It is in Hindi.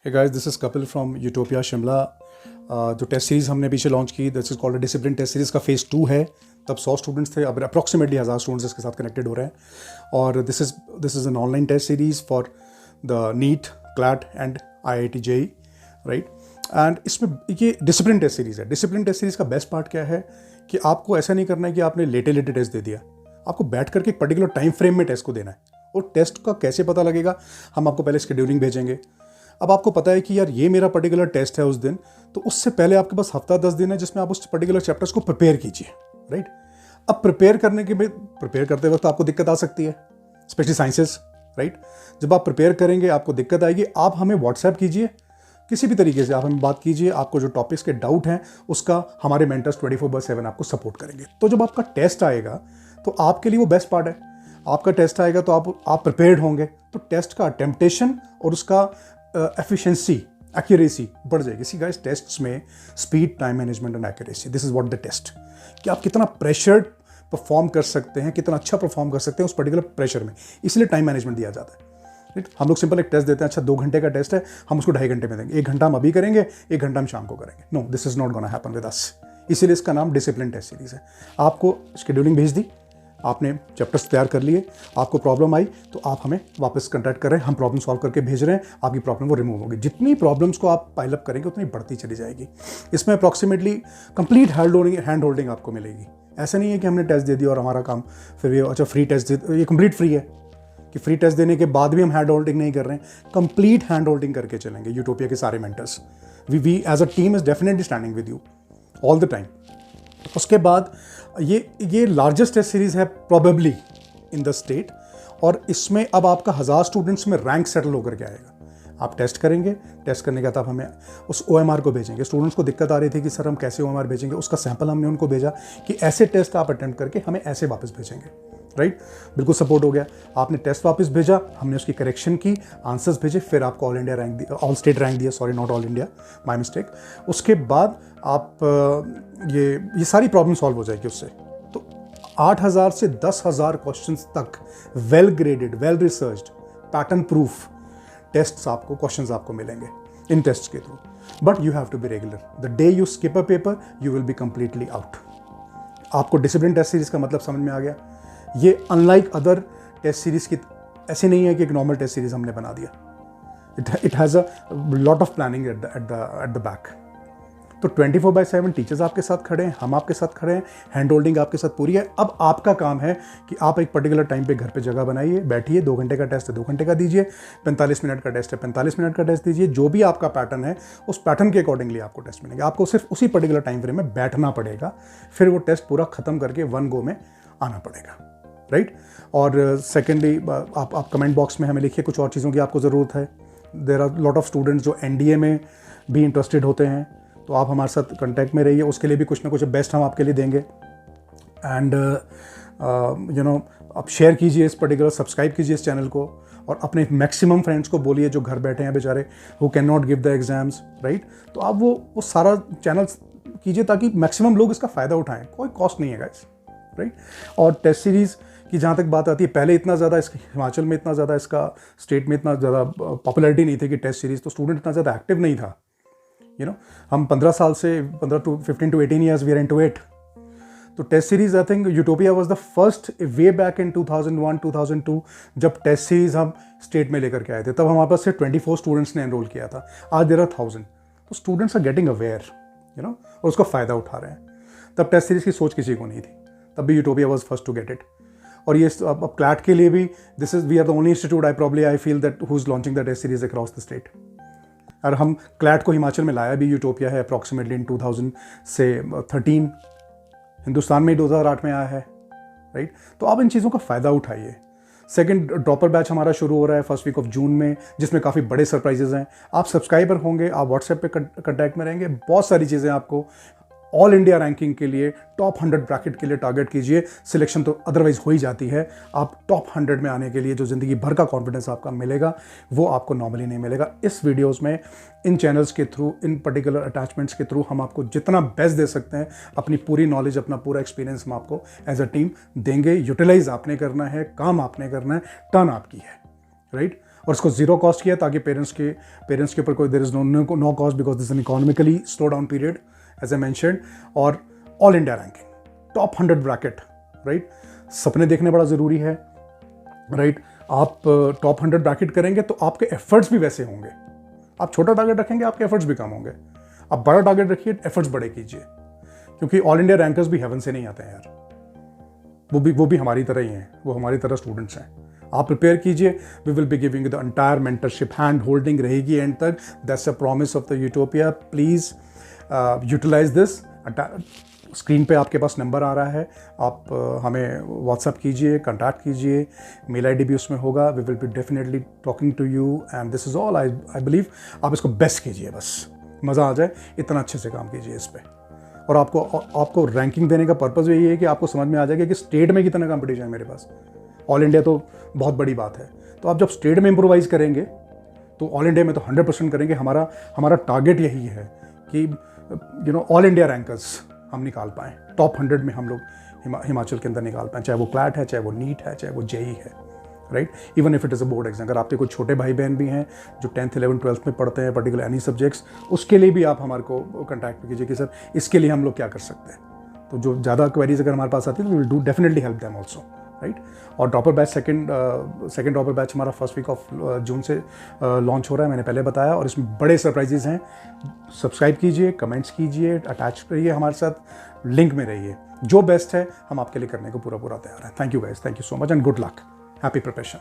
Hey guys, this is Kapil from Utopia Shimla. जो टेस्ट सीरीज़ हमने पीछे लॉन्च की, this is called discipline test series का फेज़ 2 है. तब 100 स्टूडेंट्स थे, अब अप्रॉक्सीमेटली 1000 स्टूडेंट्स इसके साथ कनेक्टेड हो रहे हैं. और this is an online test series for the NEET, CLAT and IIT JEE, right. And इसमें ये डिसिप्लिन टेस्ट सीरीज़ है. डिसिप्लिन टेस्ट सीरीज़ का बेस्ट पार्ट क्या है कि आपको ऐसा नहीं करना है कि आपने लेटे टेस्ट दे दिया. आपको बैठ करके एक पर्टिकुलर टाइम फ्रेम में टेस्ट को देना है. और टेस्ट का कैसे पता लगेगा, हम आपको पहले शेड्यूलिंग भेजेंगे. अब आपको पता है कि यार ये मेरा पर्टिकुलर टेस्ट है उस दिन, तो उससे पहले आपके पास हफ्ता 10 दिन है जिसमें आप उस पर्टिकुलर चैप्टर्स को प्रिपेयर कीजिए, राइट. अब प्रिपेयर करते वक्त आपको दिक्कत आ सकती है, स्पेशली साइंसेस, राइट. जब आप प्रिपेयर करेंगे आपको दिक्कत आएगी, आप हमें व्हाट्सएप कीजिए, किसी भी तरीके से आप हमें बात कीजिए. आपको जो टॉपिक्स के डाउट हैं उसका हमारे मेंटर्स 24/7 आपको सपोर्ट करेंगे. तो जब आपका टेस्ट आएगा तो आपके लिए वो बेस्ट पार्ट है. आपका टेस्ट आएगा तो आप प्रिपेयर्ड होंगे, तो टेस्ट का टेम्पटेशन और उसका एफिशिएंसी, एक्यूरेसी बढ़ जाएगी. सी गाइस, टेस्ट्स में speed, time management and accuracy, this is what the test. कि आप कितना प्रेशर्ड परफॉर्म कर सकते हैं, कितना अच्छा परफॉर्म कर सकते हैं उस पर्टिकुलर प्रेशर में, इसलिए टाइम मैनेजमेंट दिया जाता है. हम लोग सिंपल एक टेस्ट देते हैं, अच्छा 2 घंटे का टेस्ट है, हम उसको 2.5 घंटे में देंगे. 1 घंटा हम अभी करेंगे, 1 घंटा हम शाम को करेंगे. No, this is not gonna happen with us. इसीलिए इसका नाम डिसिप्लिन टेस्ट सीरीज है. आपको शेड्यूलिंग भेज दी, आपने चैप्टर्स तैयार कर लिए, आपको प्रॉब्लम आई तो आप हमें वापस कंटैक्ट कर रहे हैं, हम प्रॉब्लम सॉल्व करके भेज रहे हैं, आपकी प्रॉब्लम वो रिमूव होगी. जितनी प्रॉब्लम्स को आप पाइल अप करेंगे उतनी बढ़ती चली जाएगी. इसमें अप्रॉक्सीमेटली कंप्लीट हैंड होल्डिंग आपको मिलेगी. ऐसा नहीं है कि हमने टेस्ट दे दिया और हमारा काम फिर ये अच्छा फ्री टेस्ट ये कंप्लीट फ्री है कि फ्री टेस्ट देने के बाद भी हम हैंड होल्डिंग नहीं कर रहे हैं. कंप्लीट हैंड होल्डिंग करके चलेंगे यूटोपिया के सारे mentors. We as a team is definitely standing with you all the time. उसके बाद ये लार्जेस्ट टेस्ट सीरीज़ है प्रोबेबली इन द स्टेट. और इसमें अब आपका 1000 स्टूडेंट्स में रैंक सेटल होकर के आएगा. आप टेस्ट करेंगे, टेस्ट करने के बाद आप हमें उस OMR को भेजेंगे. स्टूडेंट्स को दिक्कत आ रही थी कि सर हम कैसे OMR भेजेंगे, उसका सैंपल हमने उनको भेजा कि ऐसे टेस्ट आप अटेम्प्ट करके हमें ऐसे वापस भेजेंगे, राइट. बिल्कुल सपोर्ट हो गया. आपने टेस्ट वापस भेजा, हमने उसकी करेक्शन की, आंसर्स भेजे, फिर आपको ऑल इंडिया रैंक दिया, ऑल स्टेट रैंक दिया, sorry not all India, my mistake. उसके बाद आप ये सारी प्रॉब्लम सॉल्व हो जाएगी उससे. तो 8000 से 10,000 क्वेश्चंस तक well graded, well researched, pattern proof questions आपको मिलेंगे इन टेस्ट के through. But you have to be regular. The day you skip a paper you will be completely out. आपको डिसिप्लिन टेस्ट सीरीज का मतलब समझ में आ गया. ये अनलाइक अदर टेस्ट सीरीज की ऐसे नहीं है कि एक नॉर्मल टेस्ट सीरीज हमने बना दिया. It has a lot of planning at the back. तो 24/7 टीचर्स आपके साथ खड़े हैं, हम आपके साथ खड़े हैं, हैंड होल्डिंग आपके साथ पूरी है. अब आपका काम है कि आप एक पर्टिकुलर टाइम पे घर पे जगह बनाइए, बैठिए. 2 घंटे का टेस्ट है 2 घंटे का दीजिए, 45 मिनट का टेस्ट है 45 मिनट का टेस्ट दीजिए. जो भी आपका पैटर्न है उस पैटर्न के अकॉर्डिंगली आपको टेस्ट मिलेंगे. आपको सिर्फ उसी पर्टिकुलर टाइम फ्रेम में बैठना पड़ेगा, फिर वो टेस्ट पूरा खत्म करके 1 गो में आना पड़ेगा, राइट. और सेकेंडली आप कमेंट बॉक्स में हमें लिखिए कुछ और चीज़ों की आपको ज़रूरत है. There are lot of students जो NDA में भी इंटरेस्टेड होते हैं, तो आप हमारे साथ कांटेक्ट में रहिए. उसके लिए भी कुछ ना कुछ बेस्ट हम आपके लिए देंगे. एंड आप शेयर कीजिए इस पर्टिकुलर, सब्सक्राइब कीजिए इस चैनल को, और अपने मैक्सिमम फ्रेंड्स को बोलिए जो घर बैठे हैं बेचारे, who can not give the exams, right. तो आप वो सारा चैनल कीजिए ताकि मैक्सिमम लोग इसका फ़ायदा उठाएं. कोई कॉस्ट नहीं है गाइस, राइट. और टेस्ट सीरीज़ की जहाँ तक बात आती है, पहले इतना ज़्यादा इसका हिमाचल में इतना ज़्यादा इसका स्टेट में इतना ज़्यादा पॉपुलैरिटी नहीं थी कि टेस्ट सीरीज़, तो स्टूडेंट इतना ज़्यादा एक्टिव नहीं था. हम 15 साल से 15 to 18 years we are into it. तो test series I think Utopia was the first way back in 2001 2002 जब टेस्ट सीरीज हम स्टेट में लेकर के आए थे. तब हमारे पास सिर्फ 24 स्टूडेंट्स ने एनरोल किया था. आज देयर आर 1000. तो स्टूडेंट्स आर गेटिंग अवेयर, और उसका फ़ायदा उठा रहे हैं. तब टेस्ट सीरीज की सोच किसी को नहीं थी, तब भी Utopia was first to get it. और ये अब क्लैट के लिए भी we are the only institute I feel that who is launching the test series across the state. और हम क्लैट को हिमाचल में लाया भी यूटोपिया है अप्रॉक्सीमेटली इन 2013. हिंदुस्तान में ही 2008 में आया है, राइट. तो आप इन चीज़ों का फ़ायदा उठाइए. सेकंड ड्रॉपर बैच हमारा शुरू हो रहा है फर्स्ट वीक ऑफ जून में, जिसमें काफ़ी बड़े सरप्राइजेज हैं. आप सब्सक्राइबर होंगे, आप व्हाट्सएप पे कंटैक्ट में रहेंगे, बहुत सारी चीज़ें आपको ऑल इंडिया रैंकिंग के लिए टॉप 100 ब्रैकेट के लिए टारगेट कीजिए. सिलेक्शन तो अदरवाइज हो ही जाती है. आप टॉप 100 में आने के लिए जो ज़िंदगी भर का कॉन्फिडेंस आपका मिलेगा वो आपको नॉर्मली नहीं मिलेगा. इस वीडियोस में इन चैनल्स के थ्रू, इन पर्टिकुलर अटैचमेंट्स के थ्रू हम आपको जितना बेस्ट दे सकते हैं, अपनी पूरी नॉलेज, अपना पूरा एक्सपीरियंस हम आपको एज अ टीम देंगे. यूटिलाइज आपने करना है, काम आपने करना है, टर्न आपकी है, राइट. और इसको ज़ीरो कॉस्ट किया ताकि पेरेंट्स के ऊपर कोई there is no cost, because this an economically slow down period as I mentioned. और all India ranking, top 100 bracket, right. सपने देखने बड़ा ज़रूरी है, राइट। आप टॉप 100 ब्रैकेट करेंगे तो आपके एफर्ट्स भी वैसे होंगे। आप छोटा टारगेट रखेंगे, आपके एफर्ट्स भी कम होंगे। आप बड़ा टारगेट रखिए, एफर्ट्स बड़े कीजिए, क्योंकि ऑल इंडिया रैंकर्स भी हेवन से नहीं आते हैं यार, वो भी हमारी तरह ही हैं, वो हमारी तरह स्टूडेंट्स हैं। आप प्रिपेयर कीजिए, we will be giving the entire mentorship, hand holding रहेगी एंड तक। That's a promise of the Utopia. Please utilize this. Screen पे आपके पास नंबर आ रहा है, आप हमें व्हाट्सअप कीजिए, कॉन्टैक्ट कीजिए, मेल आईडी भी उसमें होगा। We will be definitely talking to you and this is all. I believe आप इसको बेस्ट कीजिए, बस मज़ा आ जाए, इतना अच्छे से काम कीजिए इस पर। और आपको रैंकिंग देने का पर्पज़ यही है कि आपको समझ में आ जाएगा कि स्टेट में कितना कंपटीशन है मेरे पास। ऑल इंडिया तो बहुत बड़ी बात है, तो आप जब स्टेट में इम्प्रोवाइज़ करेंगे तो ऑल इंडिया में तो 100% करेंगे। हमारा टारगेट यही है कि ऑल इंडिया रैंकर्स हम निकाल पाएँ, टॉप 100 में हम लोग हिमाचल के अंदर निकाल पाएँ, चाहे वो क्लैट है, चाहे वो नीट है, चाहे वो जेई है, right. Even if it is a board exam. अगर आपके कोई छोटे भाई बहन भी हैं जो 10th 11th 12th में पढ़ते हैं, पर्टिकुलर एनी सब्जेक्ट्स, उसके लिए भी आप हमारे को कॉन्टैक्ट कीजिए कि सर इसके लिए हम लोग क्या कर सकते हैं। तो जो ज़्यादा क्वेरीज अगर हमारे पास आती है तो we will do definitely help them also, right. और dropper batch second dropper batch हमारा फर्स्ट वीक ऑफ जून से लॉन्च हो रहा है, मैंने पहले बताया, और इसमें बड़े सरप्राइजेज हैं। सब्सक्राइब कीजिए, कमेंट्स कीजिए, अटैच रहिए हमारे साथ, लिंक में रहिए। जो बेस्ट है हम आपके लिए करने को पूरा तैयार है। Thank you guys, thank you so much and good luck, happy preparation.